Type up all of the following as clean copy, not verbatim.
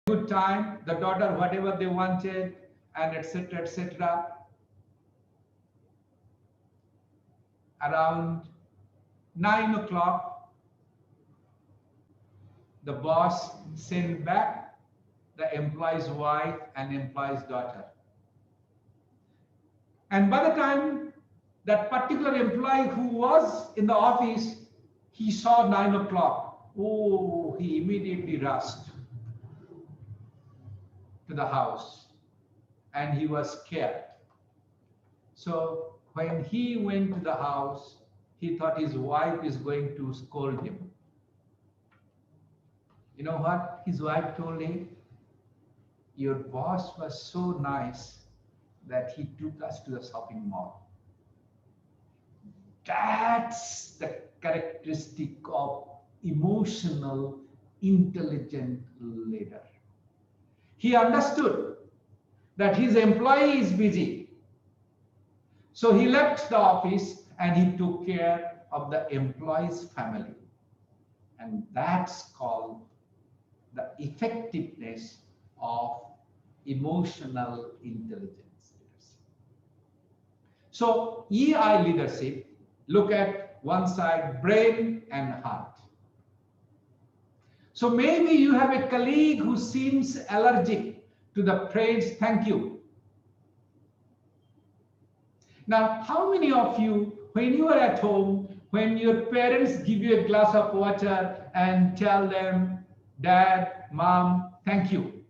good time, the daughter whatever they wanted, and etc., etc. Around 9 o'clock, the boss sent back the employee's wife and employee's daughter. And by the time that particular employee who was in the office, he saw 9 o'clock. Oh, he immediately rushed to the house and he was scared. So when he went to the house, he thought his wife is going to scold him. You know what his wife told him? Your boss was so nice that he took us to the shopping mall. That's the characteristic of emotional, intelligent leader. He understood that his employee is busy. So he left the office and he took care of the employee's family. And that's called the effectiveness of emotional intelligence. So EI leadership, look at one side, brain and heart. So maybe you have a colleague who seems allergic to the phrase thank you. Now, how many of you, when you are at home, when your parents give you a glass of water and tell them, Dad, Mom, thank you?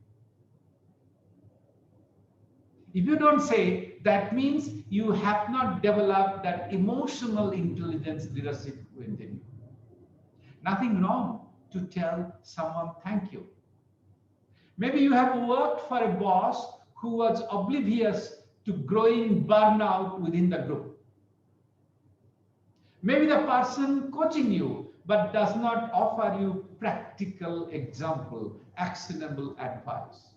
If you don't say, that means you have not developed that emotional intelligence leadership within you. Nothing wrong to tell someone thank you. Maybe you have worked for a boss who was oblivious to growing burnout within the group. Maybe the person coaching you but does not offer you practical example, actionable advice.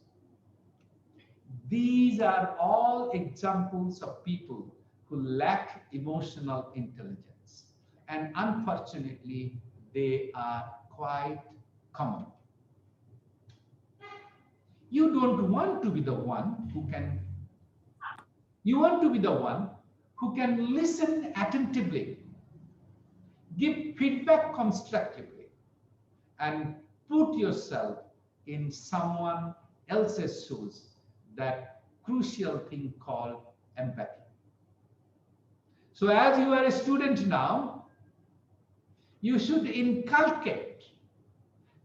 These are all examples of people who lack emotional intelligence. And unfortunately, they are quite common. You don't want to be the one who can, you want to be the one who can listen attentively, give feedback constructively, and put yourself in someone else's shoes. That crucial thing called empathy. So as you are a student now, you should inculcate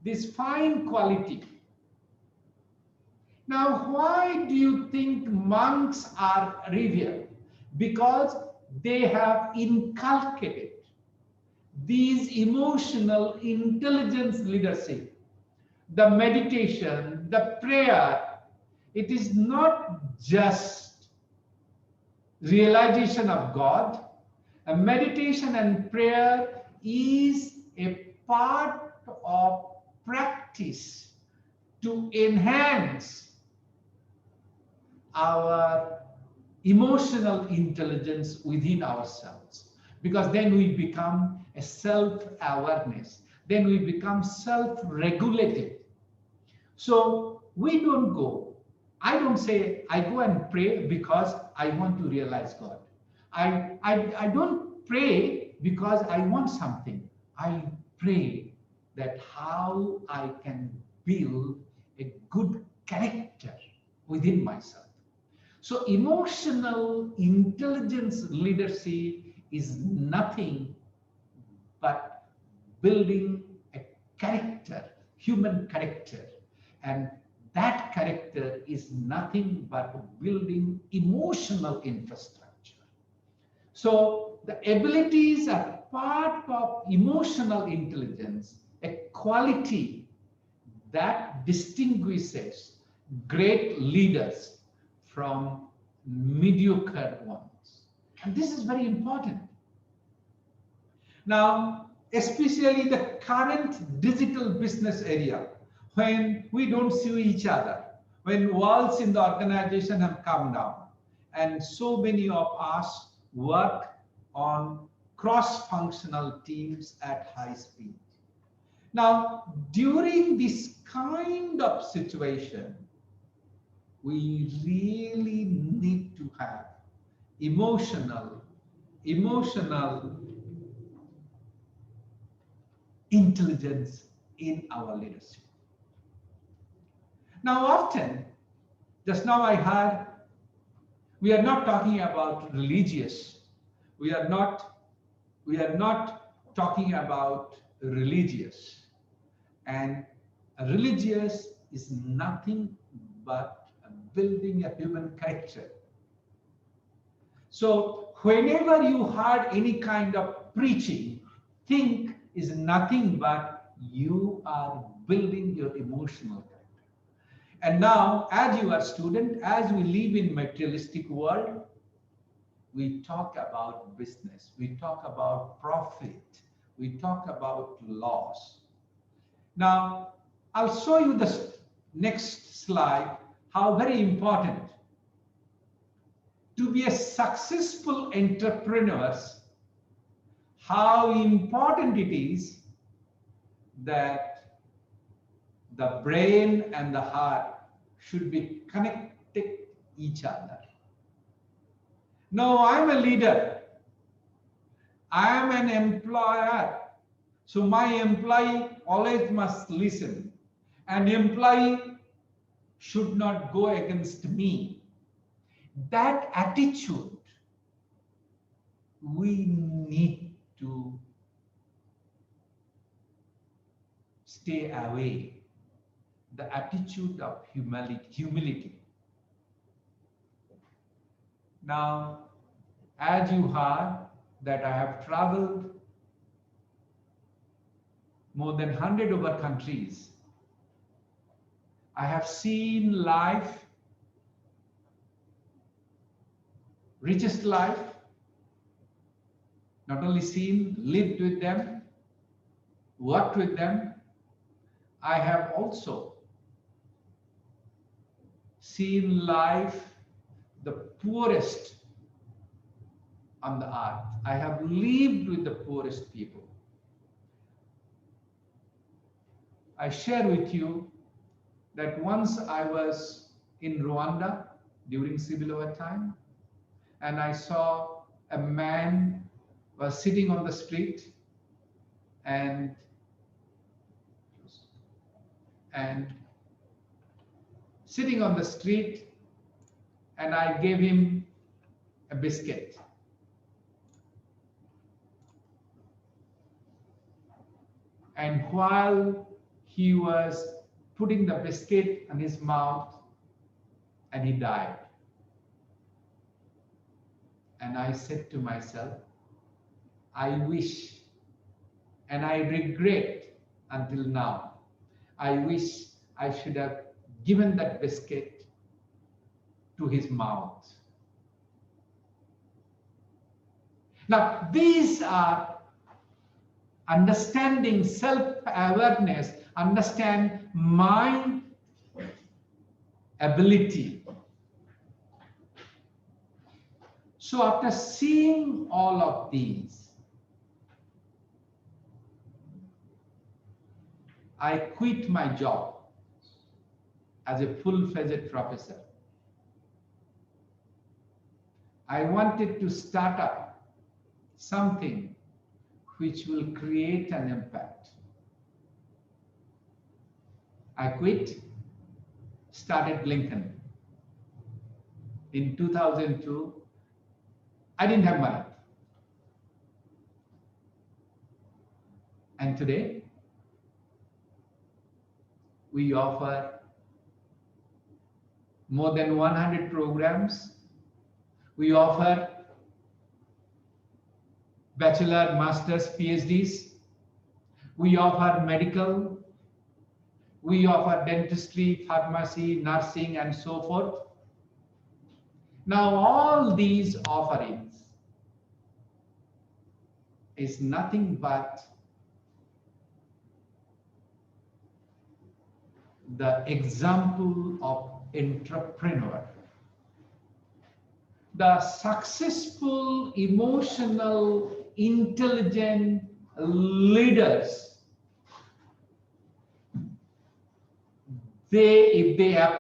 this fine quality. Now, why do you think monks are revered? Because they have inculcated these emotional intelligence leadership, the meditation, the prayer. It is not just realization of God. A meditation and prayer is a part of practice to enhance our emotional intelligence within ourselves. Because then we become a self-awareness. Then we become self-regulated. So we don't go. I don't say I go and pray because I want to realize God. I don't pray because I want something. I pray that how I can build a good character within myself. So emotional intelligence leadership is nothing but building a character, human character. And that character is nothing but building emotional infrastructure. So the abilities are part of emotional intelligence, a quality that distinguishes great leaders from mediocre ones. And this is very important. Now, especially the current digital business area, when we don't see each other, when walls in the organization have come down, and so many of us work on cross-functional teams at high speed. Now, during this kind of situation, we really need to have emotional intelligence in our leadership. Now, often, just now I heard, we are not talking about religious. We are not talking about religious. And religious is nothing but building a human character. So whenever you heard any kind of preaching, think is nothing but you are building your emotional character. And now, as you are student, as we live in materialistic world, we talk about business, we talk about profit, we talk about loss. Now, I'll show you the next slide, how very important to be a successful entrepreneurs, how important it is that the brain and the heart should be connected each other. No, I'm a leader. I am an employer. So my employee always must listen. An employee should not go against me. That attitude we need to stay away. The attitude of humility. Now, as you heard that I have traveled more than 100 over countries, I have seen life, richest life, not only seen, lived with them, worked with them. I have also seen life, the poorest on the earth. I have lived with the poorest people. I share with you that once I was in Rwanda during civil war time, and I saw a man was sitting on the street and sitting on the street, and I gave him a biscuit. And while he was putting the biscuit in his mouth, and he died. And I said to myself, I wish, and I regret until now, I wish I should have given that biscuit to his mouth. Now, these are understanding self-awareness, understand my ability. So after seeing all of these, I quit my job as a full-fledged professor. I wanted to start up something which will create an impact. I quit, started Lincoln. In 2002, I didn't have money. And today, we offer more than 100 programs. We offer bachelor, master's, PhDs. We offer medical. We offer dentistry, pharmacy, nursing, and so forth. Now, all these offerings is nothing but the example of entrepreneur. The successful, emotional, intelligent leaders if they have